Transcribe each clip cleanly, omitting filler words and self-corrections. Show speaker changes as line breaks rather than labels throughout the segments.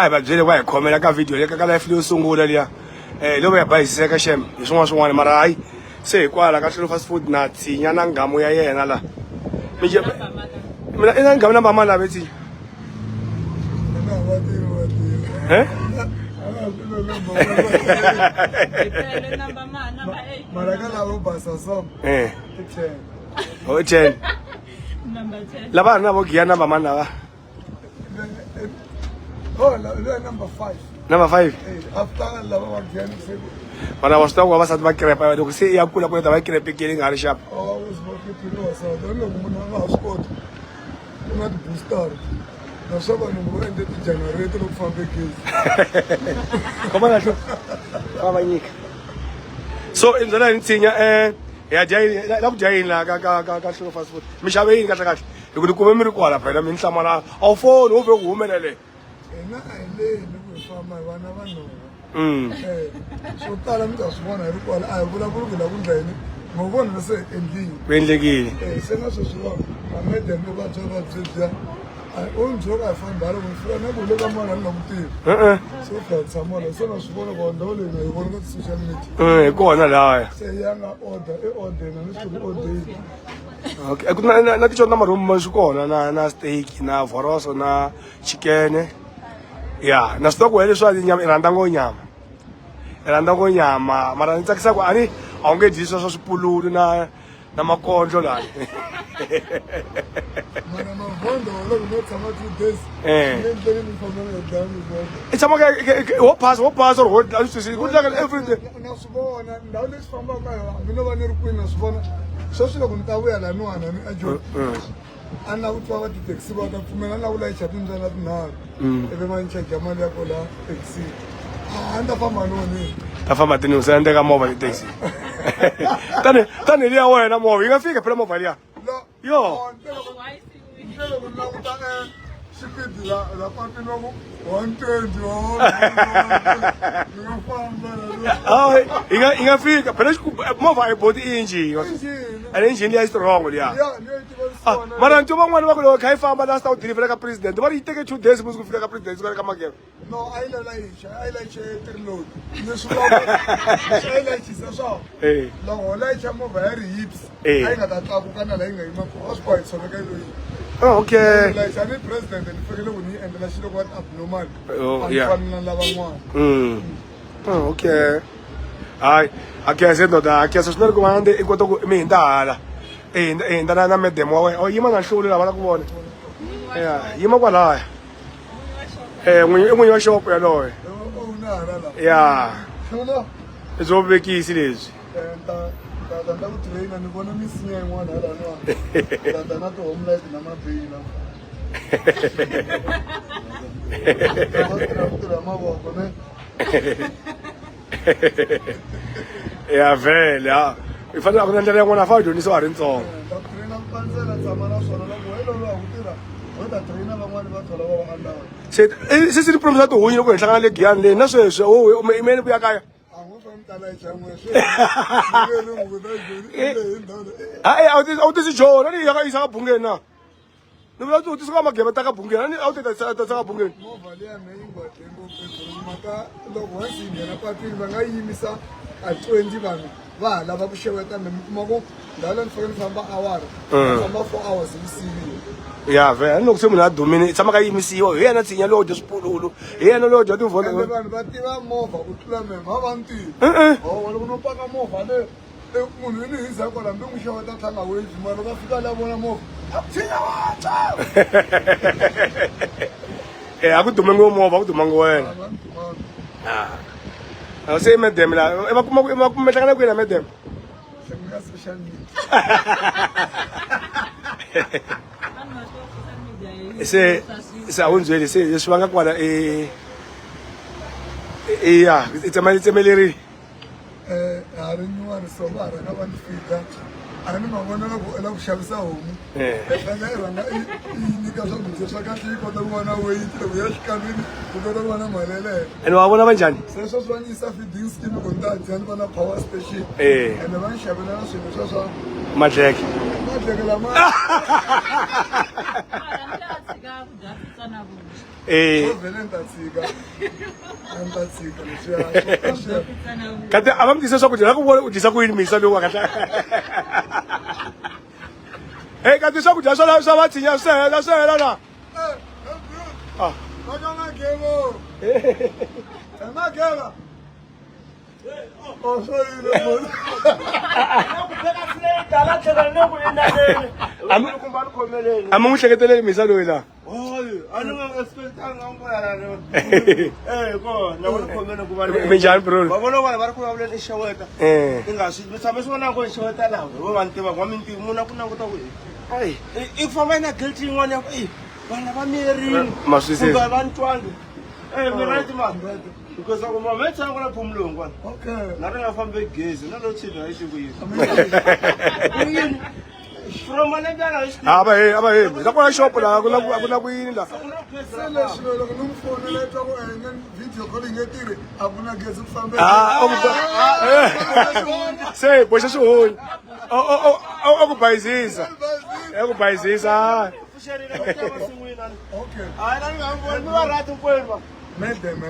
Ai va byele wa hi khomela ka video leka ka live leyo sungula liya loko ya bayiseka shem hi swin'wana mara hayi se hikwala ka tlhelo fast food na tsinya na ngamo ya yena la mina ina ngamo namba mali la bethi Oh 10
Number 10.
lava na vo giya namba mani lava
Oh, number 5.
number 5
After lava wa Gianni said,
mara wa swi va vasati va crepa loko se ya kula ku ta va crepe ke nga ri sharp
always working to us. I don't know when I was caught. Not booster. Now someone who ended the generator of fabrication.
Come on, Mama Nick. So in the tsinya ya jai la ku jai la ka tlhelo fast food mi xave yini kahle kahle loko ni kume mi ri kwala phela mi ni hlamala a wu foni wo ve ku humelele
And I lay in the farm, I never know. So tell them just one, I recall, I would have looked at one. No one will say, indeed.
ku endlekile
Send us as well. I made them go back to that. I own job, I found that I never look at one and not so far, someone, as soon as you want to go on the only way, you want to social media.
kona laya
Say, young order, and it's all day.
okay ku na ticho na maromo swi kona na steak na voroso na chicken ya na stock wele swa nyama iranda ngo nyama mara ni tsakisa ku ani a wu nge dyi swa swipululu na makondlo la
Madam, Vondo, look, not some 2 days.
e tshama wo pass or what I used to say good luck everything
Now, Subona, now let's come back. We never knew Queen of Subona. So, she looked away at no one and a joke. And now, what to take about the women, and I would like to do that now. Everyone check Yamalia Cola, taxi. And the farmer no name.
ta famba tini u senda ka movha ni taxi tani liya wena movha yi nga fika phela movha liya yo yi nga fika phela movha a yi boti engine and engine liya yi strong liya mara nto van'wani va ku loko kha yi famba last u deliver ka president va ri yi teke 2 days musi ku fika ka president yi ka makeva
No, I like load. This I like so. No, like I'm very hips. I got that Abukana language. Was quite so.
Oh, okay.
Like I need president and the national what abnormal.
Oh, yeah. Oh, okay. I guess no da. I guess it's not going to go to me in that. And then I met them. Oh, you might show them what I want. Yeah, you might lie. When you show up your door. Yeah. It's all big easy is. Yeah, very, yeah. If I don't know what I found, you need to arrange all. Se se dipromo sa to ho nyoko nhlanga le giyan le na sweswe o imene buya kaya ai au ti si jona ni ya ka isa ka bungeni na ni vula tu ti sika mageba ta ka bungeni ni au ti ta ka bungeni
a 20 vanhu va lava ku xeweta mimako ndhala ni fanele ni famba awara famba 4 hours hi sivile
ya ve loko se munhu a dumini tshama ka yimisiwa hi yena tsinya lowo dya swipululu hi yena lowo dya
ende vanhu va tiva movha ku tlula me va va ntivo loko no paka movha le munhu ni hiza kwala mbe n'wi xeweta tlhanga wezi mara loko a fika la vona movha tsinya wata
a ku dume ngo movha ku duma ngo wena se medem la ema kuma tlangana ku ina medem
social media
se awunzweli se leswi va nga kwala ya itsemeleri
a ri nyuwani so va rhanga va ni fika a ni ma vona la ku xavisa homu fanga i rhanga i nyika swakudya swa kahle yi kota ku vona weight loko ya xikalwini ku kota ku vona mali ya le henhla
ene wa vona va njhani
sweswo swi va nyisa feeding scheme ku ni ta dya ni vona power station ende va ni xavela na swilo swa
madleke
madleke lama
kati abamdisa swakudya nakuvona u dyisa ku yini misa lowu kahle kati swakudya swa vathinya swi hela na ama n'wi hleketeleli misa loyi laha minjhani bro
because I'm going to put on okay. Nothing of a big gaze, not a children. I should be from another.
I'm shop. I'm say, what's your own? Oh, buy this. Oh, buy this.
Okay.
I don't know.
Madam,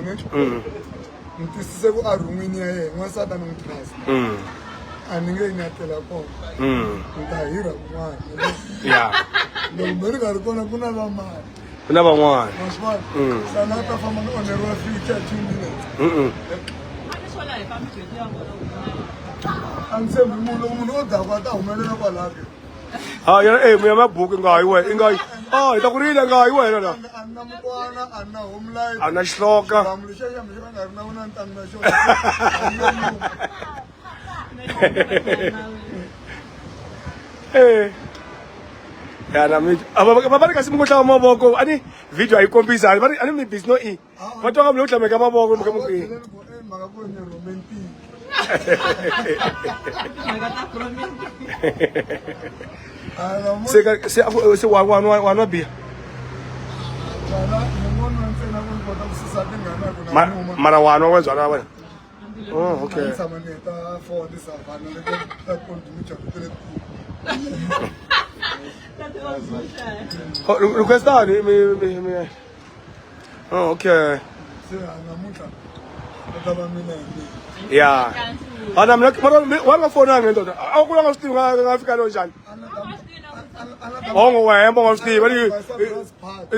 ntisise ku arumini ya yena n'wansati ni n'wi trust a ni nge yi nyatela kona ni ta hira kun'wana loko mi ri nga ri kona ku na vamali
ku na van'wana
maswona sana a ta famba ni onheriwa future 2 minutes a ni tshembi munhu loko munhu o dakwa a ta humelela kwalaho
yena mi ya mabhuku nga yi wena i nga yi hi ta ku rila nga yi wena la
anna mukwana anna home life
ana xihloka
xibamu lexi xa mi xi nga ri na vona ntanga na xona
yana mi va ri kasi mi ngo hlava mavoko a ni video a yi kombisa a ni mi busy no i va twa nga mi lo hlameka mavoko mi kha mi kini
mhaka ku ni romantic
se wanwa biya mara wanwa wenzwana wena okay requestani okay yeah ana mina wanga fona ngendoda awukulanga sitivi ngafika lo njani ongo wembo ngositivi bali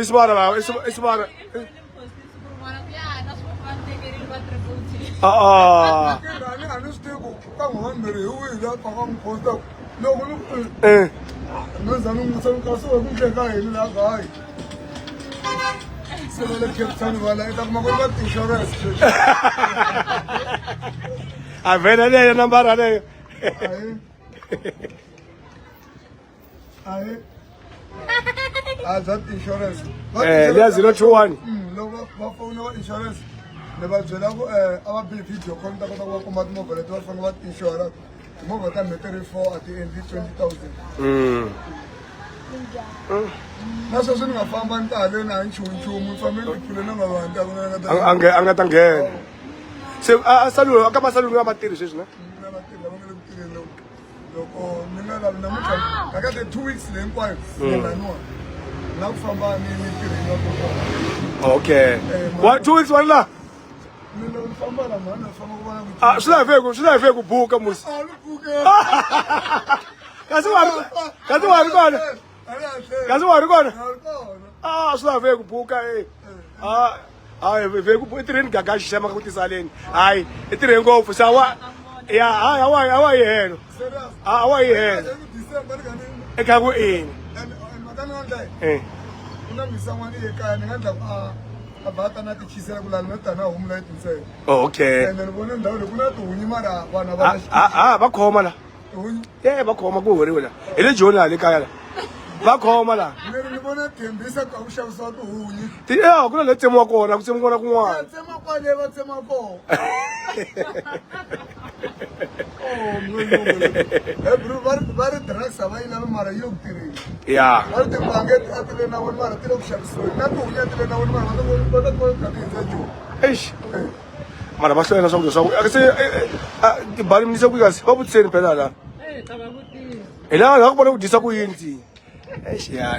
isibara la isibara a vena leyo nambara leyo
that insurance
leya 021
loko va fowuna insurance ni va byela ku a va bile video call ta kota ku va kuma timovha leti va fanele va ti-inshora timovha ta mheteri 4 at the end 20,000 na sweswi ni nga famba ni ta haleni a nchumunchumu fambe ni pfule na mavandla
a nga ta nghena se salulo ka masalulo ya vatirhi sweswi na
loko ni nga lavi namuntlha kakade 2 weeks leyi hinkwayo nilaniwa na ku famba ni tirheni wa kokona
okay 2 weeks wani laha
ni famba la mhani ni famba ku vona
swi laveke ku buka musi kasi wa ri kona swi laveke ku buka hayi veke i tirheni gagaxi xamaka ku tisaleni hayi i tirhe ngopfu se awa yi helo awa yi helo eka ku ini
kuna misan'wana ekaya ni nga endla ku a bata na tichisela ku lani no tana home light ntsena
okay
ende ni vone ndhawu leyi ku na tihunyi mara vanhu
va khoma la va khoma ku horiwe la hi le joni laha le kaya la va khoma laha
ni vona tshembisa ka ku xavisiwa tihunyi
ku na le tsemiwa kona ku tsemiwa kona kun'wana
tsema kwale va tsema kona va ri drugs a va yi lavi mara yi le ku tirheni va ri tibange a ti le nawini mara ti le ku xavisiweni na tihunyi a ti le nawini mara va ta kota ku endla joni
mara va hloyela swakudya swa se tibalimisa ku kasi va vutiseni phela laha hi laha va ku vona ku dyisa ku yini ti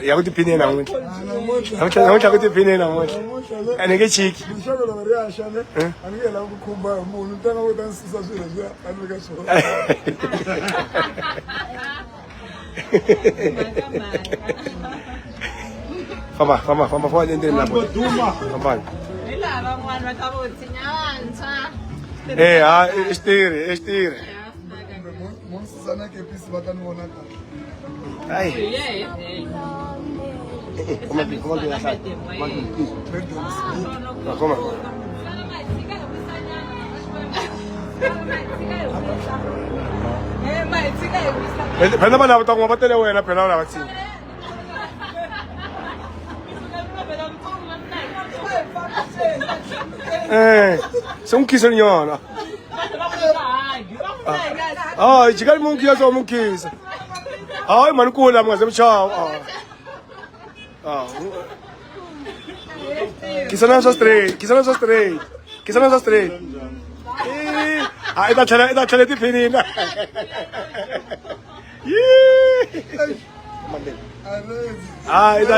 Ya kutiphine namuhla.
namuhla
Namuhla kutiphine namuhla. Anike chiki.
ngishoko lo riyasha ne anike la ukukhumba umuntu ntanga wedansisa swilo nje anika so
Fama for endeni lapho. Fama.
Ilava mwana watabuthi nyawanza.
Estire.
monsisana ke pisi bakanibona ka
Hayi. Come phela bana ba tangwa batele wena phela ba batsini. Sungkisa nyona. Jikali munkia so munkisa. Hayi mani kula mngaze mchawa. Kisana so straight. Ita chale ti finina. Ita.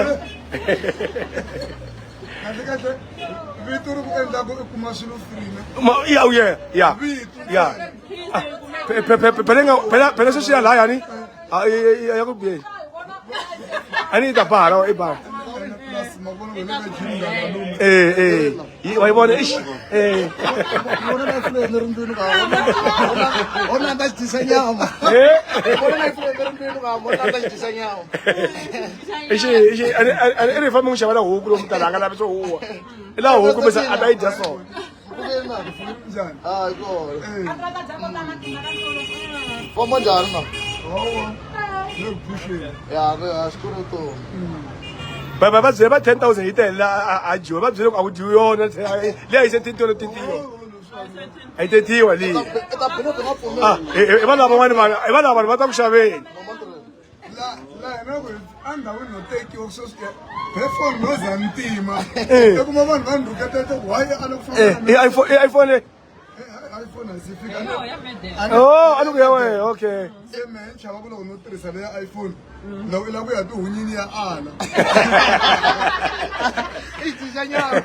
kahle vituru kuenda kumasulu free
Yeah. Phela sesiya la yani. Ayakubiye. Ani tabhala ibamba.
plus mabona wena jinga
Wayibona ish.
bona na fule lerundunu ka ona nda disanyama bona na fule lerundunu ka bona nda disanyama
Ere fa mungu shabala huku lo mtala ngala beso huwa. Ila huku bese adaija so.
kubena njani
Go. Vamos njani na?
no push
Ya, ashukuru tu.
Baba bazwe ba 10,000 itela ajiwe bazwe ku awudiwe yona le ayise tintolo tintiyo. Ayitetiwa li.
Eta bino ngapfumela.
Ebalaba abantu batakushabeni.
la na ku anda wena take okusoske phone nozantima ekuma abantu bandukatete why alokufana
iPhone
iPhone asifika
anukuya we okay.
semen chava kulo no tirhisa le iPhone lawo ila ku ya tihunyini ya ala
Itisanyama.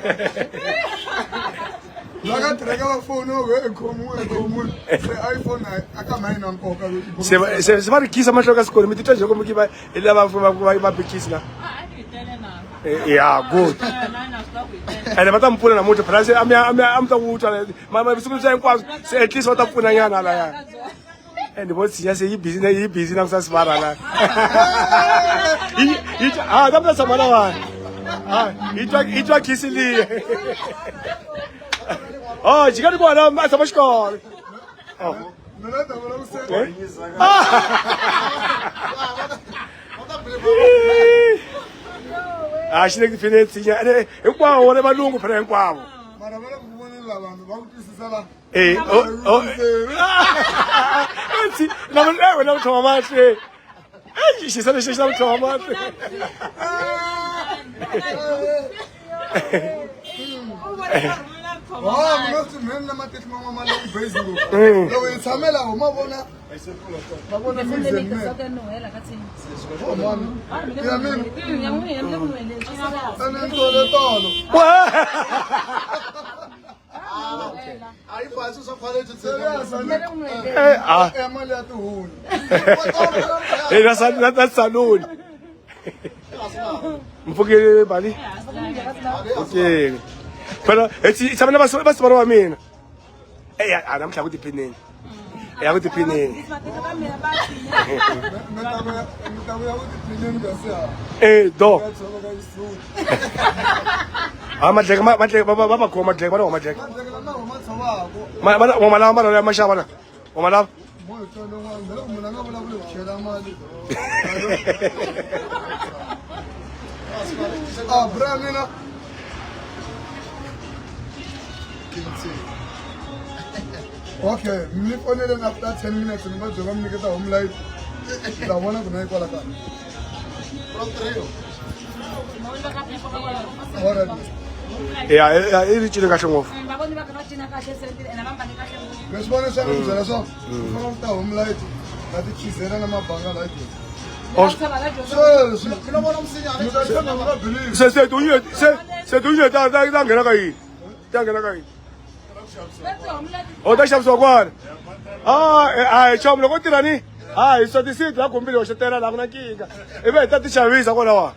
laka tireka va phone we khomu se iPhone akamhaina nkoka
Se va rikisa mahloka sikolo mi titwa joko mukiba lava va bikisi na. Yeah, good. And but I'm pulling a motor price. I'm the water. My school saying say at least what I'm putting on. And what's just he busy now Sasvara. That's some other one. He tried kissing me. Oh, you gotta go around my much call. Oh. Ashine kufinetsi ene enkwao wona balungu phela enkwao
mara vana kuvonela vanhu va kutwisisa la
Anzi na mthoma mahle shisale shishla mthoma mahle
mnothi mheni namateti mama mala ubhezulu lo yitsamela homa bona babona mizene ya mimi anentole tolo
Aí faz o safari de
mali ya tihuni
that's salon mfukile bali okay phela ethi sabana basibona wa mina namhla kutiphineni yakutiphineni
ngitabuya ukuthi phileni ngasiya
do
ngathola kayisuthi
madleke baba khoma madleke bana madleke
mandlekela na homa tshawako
bana ngomalama bana ya mashaba na ngomalama
moyo tolo ngangela munhu anga vulavuli ku chela mali bra mina okay mni fonele after 10 minutes ni bazoba mniketa home light la vona kuna ikwala ka
ya irichile kahle ngofu
lesibone swa ku byela swa fona ta home light ngati chizela na mabanga like
c'est toujours dans ngena ka yini ngena ka yini o ta xavisiwa kwani hayi chomo loko tirhani hayi swa tisiti la kumbile ho xetela la ku na kinga ivi hi ta ti xavisa kwalawa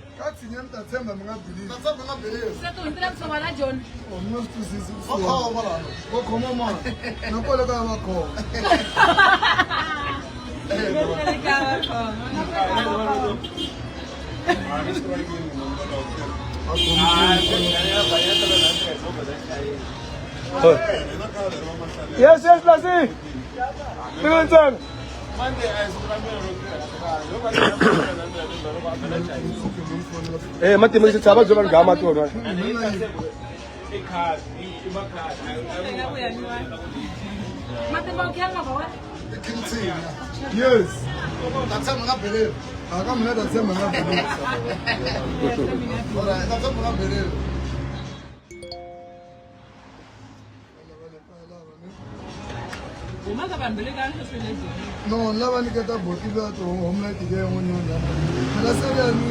Yes, Lassie. Vincent. Mati mo sitshaba byo ngama tona.
Yes. Tatsama ngabhelele. Akamna tatsama ngabhelele. Ora, tatsama ngabhelele. No, lava ni kata boti ba to homla tige ngonyo ndana. Mala sele ni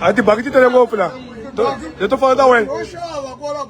ati bagiti tele ngopfu la. To fala ta wena.
Oxa, agora.